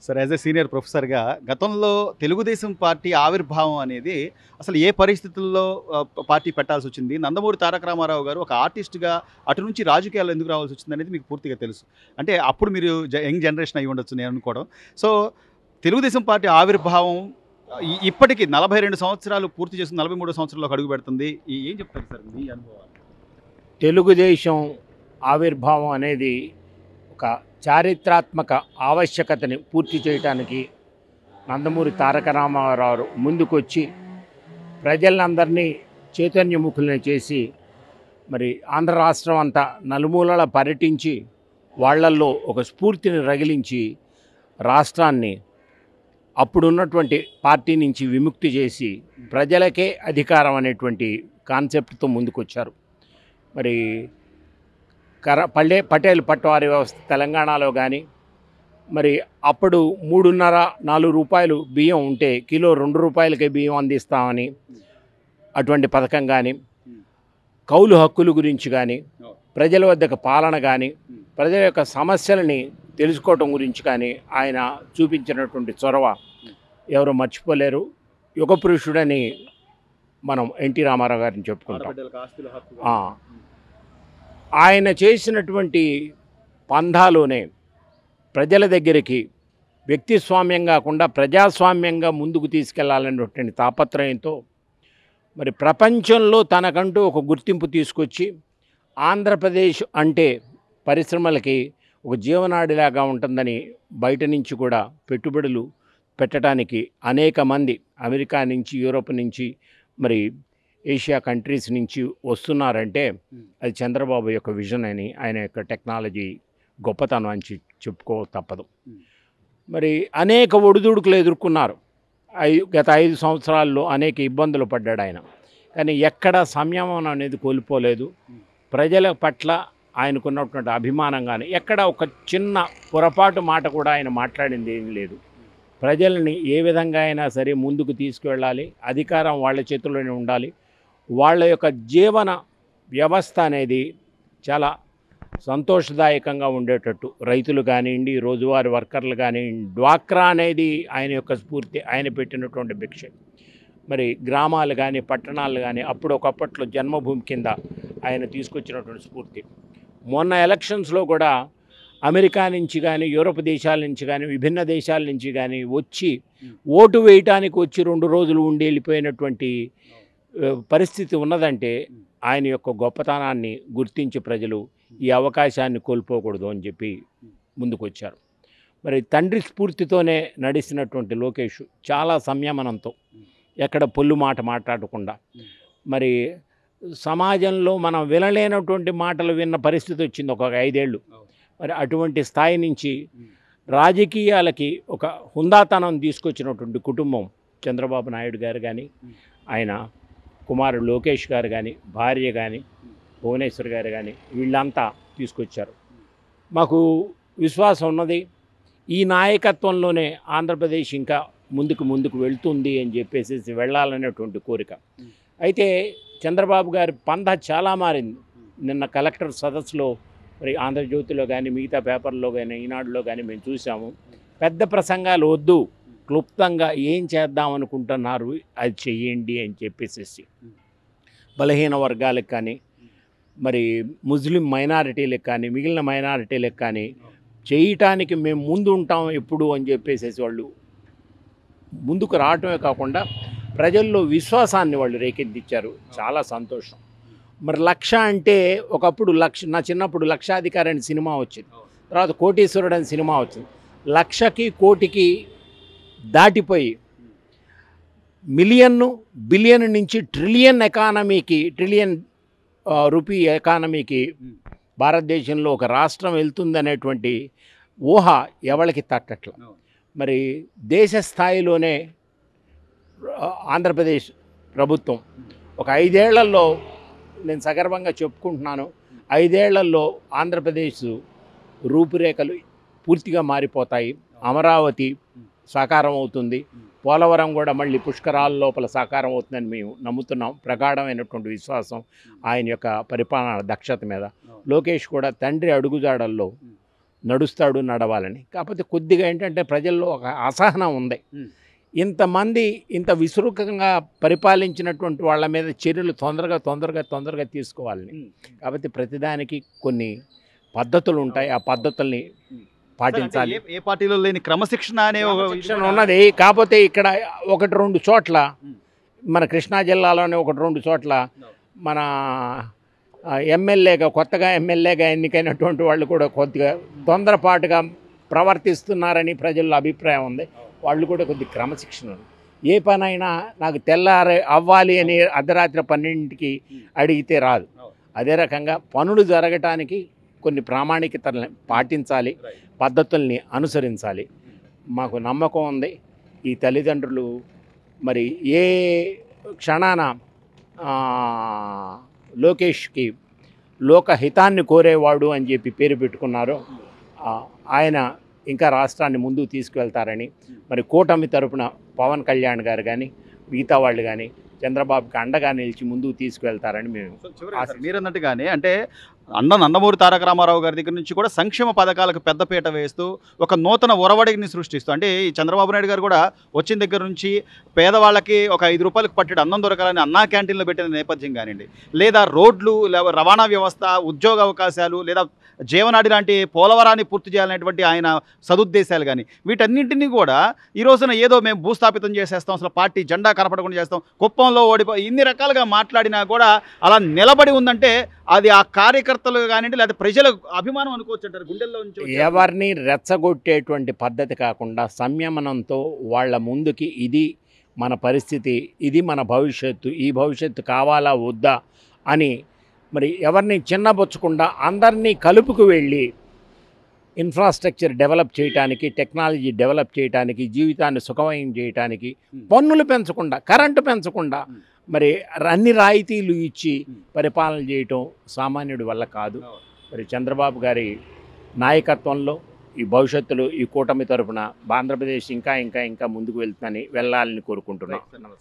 Sir as a senior ప్రొఫెసర్‌గా గతంలో Telugu Desam party ఆవిర్భావం అనేది అసలు ఏ పరిస్థితుల్లో పార్టీ పెట్టాల్సొచ్చింది? నందమూరి తారక రామారావు గారు ఒక ఆర్టిస్ట్‌గా అటు నుంచి రాజకీయాల్లో ఎందుకు రావాల్సొచ్చిందనేది మీకు పూర్తిగా తెలుసు. అంటే అప్పుడు మీరు యంగ్ జనరేషన్ అయ్యి ఉండొచ్చు నేను అనుకోవడం. సో, తెలుగుదేశం పార్టీ ఆవిర్భావం ఇప్పటికి 42 సంవత్సరాలు పూర్తి చేసుకొని 43 సంవత్సరాల్లోకి అడుగుపెడుతుంది. ఏం చెప్తారు సార్ మీ అనుభవాలు? తెలుగుదేశం ఆవిర్భావం అనేది ఒక చారిత్రాత్మక ఆవశ్యకతని పూర్తి చేయడానికి నందమూరి తారక రామారావు ముందుకొచ్చి ప్రజలందరినీ చైతన్యముఖుల్ని చేసి మరి ఆంధ్ర రాష్ట్రం అంతా నలుమూలల పర్యటించి వాళ్ళల్లో ఒక స్ఫూర్తిని రగిలించి రాష్ట్రాన్ని అప్పుడున్నటువంటి పార్టీ నుంచి విముక్తి చేసి ప్రజలకే అధికారం అనేటువంటి కాన్సెప్ట్తో ముందుకొచ్చారు. మరి పటేల్ పట్వారీ వ్యవస్థ తెలంగాణలో కానీ మరి అప్పుడు 3.5-4 రూపాయలు బియ్యం ఉంటే కిలో 2 రూపాయలకే బియ్యం అందిస్తామని అటువంటి పథకం కానీ, కౌలు హక్కుల గురించి కానీ, ప్రజల వద్దకు పాలన కానీ, ప్రజల యొక్క సమస్యలని తెలుసుకోవటం గురించి కానీ ఆయన చూపించినటువంటి చొరవ ఎవరు మర్చిపోలేరు. యుగ పురుషుడని మనం ఎన్టీ రామారావు గారిని చెప్పుకుంటాం. ఆయన చేసినటువంటి పంధాలోనే ప్రజల దగ్గరికి వ్యక్తిస్వామ్యం కాకుండా ప్రజాస్వామ్యంగా ముందుకు తీసుకెళ్లాలనేటువంటి తాపత్రయంతో మరి ప్రపంచంలో తనకంటూ ఒక గుర్తింపు తీసుకొచ్చి ఆంధ్రప్రదేశ్ అంటే పరిశ్రమలకి ఒక జీవనాడిలాగా ఉంటుందని బయట నుంచి కూడా పెట్టుబడులు పెట్టడానికి అనేక మంది అమెరికా నుంచి, యూరోప్ నుంచి, మరి ఏషియా కంట్రీస్ నుంచి వస్తున్నారంటే అది చంద్రబాబు యొక్క విజన్ అని, ఆయన యొక్క టెక్నాలజీ గొప్పతనం అని చెప్పుకో తప్పదు. మరి అనేక ఒడిదుడుకులు ఎదుర్కొన్నారు. గత 5 సంవత్సరాల్లో అనేక ఇబ్బందులు పడ్డాడు ఆయన. కానీ ఎక్కడ సంయమనం అనేది కోల్పోలేదు. ప్రజల పట్ల ఆయనకున్నటువంటి అభిమానం కానీ ఎక్కడ ఒక చిన్న పొరపాటు మాట కూడా ఆయన మాట్లాడింది ఏమీ లేదు. ప్రజల్ని ఏ విధంగా అయినా సరే ముందుకు తీసుకువెళ్ళాలి, అధికారం వాళ్ళ చేతుల్లోనే ఉండాలి, వాళ్ళ యొక్క జీవన వ్యవస్థ అనేది చాలా సంతోషదాయకంగా ఉండేటట్టు రైతులు కానివ్వండి, రోజువారీ వర్కర్లు కానివ్వండి, డ్వాక్రా అనేది ఆయన యొక్క స్ఫూర్తి, ఆయన పెట్టినటువంటి భిక్ష. మరి గ్రామాలు కానీ పట్టణాలు కానీ అప్పుడు ఒకప్పట్లో జన్మభూమి కింద ఆయన తీసుకొచ్చినటువంటి స్ఫూర్తి. మొన్న ఎలక్షన్స్లో కూడా అమెరికా నుంచి కానీ, యూరోప్ దేశాల నుంచి కానీ, విభిన్న దేశాల నుంచి కానీ వచ్చి ఓటు వేయటానికి వచ్చి 2 రోజులు ఉండి వెళ్ళిపోయినటువంటి పరిస్థితి ఉన్నదంటే ఆయన యొక్క గొప్పతనాన్ని గుర్తించి ప్రజలు ఈ అవకాశాన్ని కోల్పోకూడదు అని చెప్పి ముందుకొచ్చారు. మరి తండ్రి స్ఫూర్తితోనే నడిచినటువంటి లోకేష్ చాలా సంయమనంతో ఎక్కడ పొల్లు మాట మాట్లాడకుండా మరి సమాజంలో మనం వినలేనటువంటి మాటలు విన్న పరిస్థితి వచ్చింది ఒక 5 ఏళ్ళు. మరి అటువంటి స్థాయి నుంచి రాజకీయాలకి ఒక హుందాతనం తీసుకొచ్చినటువంటి కుటుంబం చంద్రబాబు నాయుడు గారు కానీ, ఆయన కుమారుడు లోకేష్ గారు కానీ, భార్య కానీ, భువనేశ్వర్ గారు కానీ వీళ్ళంతా తీసుకొచ్చారు. మాకు విశ్వాసం ఉన్నది ఈ నాయకత్వంలోనే ఆంధ్రప్రదేశ్ ఇంకా ముందుకు వెళ్తుంది అని చెప్పేసి వెళ్ళాలనేటువంటి కోరిక. అయితే చంద్రబాబు గారి పంథ చాలా మారింది. నిన్న కలెక్టర్ సదస్సులో మరి ఆంధ్రజ్యోతిలో కానీ, మిగతా పేపర్లో కానీ, ఈనాడులో కానీ మేము చూసాము. పెద్ద ప్రసంగాలు వద్దు, క్లుప్తంగా ఏం చేద్దాం అనుకుంటున్నారు అది చెయ్యండి అని చెప్పేసి బలహీన వర్గాలకు కానీ, మరి ముస్లిం మైనారిటీలకు కానీ, మిగిలిన మైనారిటీలకు కానీ చేయటానికి మేము ముందు ఉంటాం ఎప్పుడు అని చెప్పేసి వాళ్ళు ముందుకు రావటమే కాకుండా ప్రజల్లో విశ్వాసాన్ని వాళ్ళు రేకెత్తించారు. చాలా సంతోషం. మరి లక్ష అంటే ఒకప్పుడు నా చిన్నప్పుడు లక్షాధికారి అని సినిమా వచ్చింది, తర్వాత కోటీశ్వరుడు అని సినిమా వచ్చింది. లక్షకి కోటికి దాటిపోయి మిలియన్, బిలియన్ నుంచి ట్రిలియన్ ఎకానమీకి, ట్రిలియన్ రూపీ ఎకానమీకి భారతదేశంలో ఒక రాష్ట్రం వెళ్తుందనేటువంటి ఊహ ఎవరికి తట్టట్ల. మరి దేశ స్థాయిలోనే ఆంధ్రప్రదేశ్ ప్రభుత్వం ఒక 5 ఏళ్లలో, నేను సగర్వంగా చెప్పుకుంటున్నాను, 5 ఏళ్లలో ఆంధ్రప్రదేశ్ రూపురేఖలు పూర్తిగా మారిపోతాయి. అమరావతి సాకారం అవుతుంది, పోలవరం కూడా మళ్ళీ పుష్కరాల లోపల సాకారం అవుతుందని మేము నమ్ముతున్నాం. ప్రగాఢమైనటువంటి విశ్వాసం ఆయన యొక్క పరిపాలన దక్షత మీద. లోకేష్ కూడా తండ్రి అడుగుజాడల్లో నడుస్తాడు నడవాలని. కాకపోతే కొద్దిగా ఏంటంటే ప్రజల్లో ఒక అసహనం ఉంది. ఇంతమంది ఇంత విస్తృతంగా పరిపాలించినటువంటి వాళ్ళ మీద చర్యలు తొందరగా తీసుకోవాలని. కాబట్టి ప్రతిదానికి కొన్ని పద్ధతులు ఉంటాయి, ఆ పద్ధతుల్ని పాటించాలి. ఏ పార్టీలో లేని క్రమశిక్షణ అనే శిక్షణ ఉన్నది. కాకపోతే ఇక్కడ 1-2 చోట్ల మన కృష్ణా జిల్లాలోనే 1-2 చోట్ల మన కొత్తగా ఎమ్మెల్యేగా ఎన్నికైనటువంటి వాళ్ళు కూడా కొద్దిగా తొందరపాటుగా ప్రవర్తిస్తున్నారని ప్రజల్లో అభిప్రాయం ఉంది. వాళ్ళు కూడా కొద్ది క్రమశిక్షణ ఉంది. ఏ పనైనా నాకు తెల్లారి అవ్వాలి అని అర్ధరాత్రి 12కి అడిగితే రాదు. అదే రకంగా పనులు జరగటానికి కొన్ని ప్రామాణికతల్ని పాటించాలి, పద్ధతుల్ని అనుసరించాలి. మాకు నమ్మకం ఉంది ఈ తల్లిదండ్రులు మరి ఏ క్షణాన లోకేష్కి లోకహితాన్ని కోరేవాడు అని చెప్పి పేరు పెట్టుకున్నారో ఆయన ఇంకా రాష్ట్రాన్ని ముందుకు తీసుకువెళ్తారని, మరి కూటమి తరపున పవన్ కళ్యాణ్ గారు కానీ మిగతా వాళ్ళు కానీ చంద్రబాబుకి అండగా నిలిచి ముందుకు తీసుకువెళ్తారని మేము మీరన్నట్టుగానే అంటే నందమూరి తారక రామారావు గారి దగ్గర నుంచి కూడా సంక్షేమ పథకాలకు పెద్దపీట వేస్తూ ఒక నూతన ఒరవడిని సృష్టిస్తూ, అంటే ఈ చంద్రబాబు నాయుడు గారు కూడా వచ్చిన దగ్గర నుంచి పేదవాళ్ళకి ఒక 5 రూపాయలకు పట్టేడు అన్నం దొరకాలని అన్నా క్యాంటీన్లో పెట్టిన నేపథ్యం కానివ్వండి, లేదా రోడ్లు, రవాణా వ్యవస్థ, ఉద్యోగ అవకాశాలు, లేదా జీవనాడి లాంటి పోలవరాన్ని పూర్తి చేయాలనేటువంటి ఆయన సదుద్దేశాలు కానీ వీటన్నింటినీ కూడా ఈ రోజున ఏదో మేము భూస్థాపితం చేసేస్తాం, అసలు పార్టీ జెండా కనపడకుండా చేస్తాం, కుప్పంలో ఇన్ని రకాలుగా మాట్లాడినా కూడా అలా నిలబడి ఉందంటే అది ఆ కార్యకర్తలు కానివ్వండి లేదా ప్రజల అభిమానం అనుకోవచ్చు అంటారు. గుండెల్లో నుంచి ఎవరిని రెచ్చగొట్టేటువంటి పద్ధతి కాకుండా సంయమనంతో వాళ్ళ ముందుకి ఇది మన పరిస్థితి, ఇది మన భవిష్యత్తు, ఈ భవిష్యత్తు కావాలా వద్దా అని మరి ఎవరిని చిన్నబొచ్చకుండా అందరినీ కలుపుకు వెళ్ళి ఇన్ఫ్రాస్ట్రక్చర్ డెవలప్ చేయడానికి, టెక్నాలజీ డెవలప్ చేయడానికి, జీవితాన్ని సుఖమయం చేయడానికి పన్నులు పెంచకుండా, కరెంటు పెంచకుండా మరి అన్ని రాయితీలు ఇచ్చి పరిపాలన చేయటం సామాన్యుడి వల్ల కాదు. మరి చంద్రబాబు గారి నాయకత్వంలో ఈ భవిష్యత్తులో ఈ కూటమి తరపున ఆంధ్రప్రదేశ్ ఇంకా ముందుకు వెళ్ళాలని కోరుకుంటున్నాను.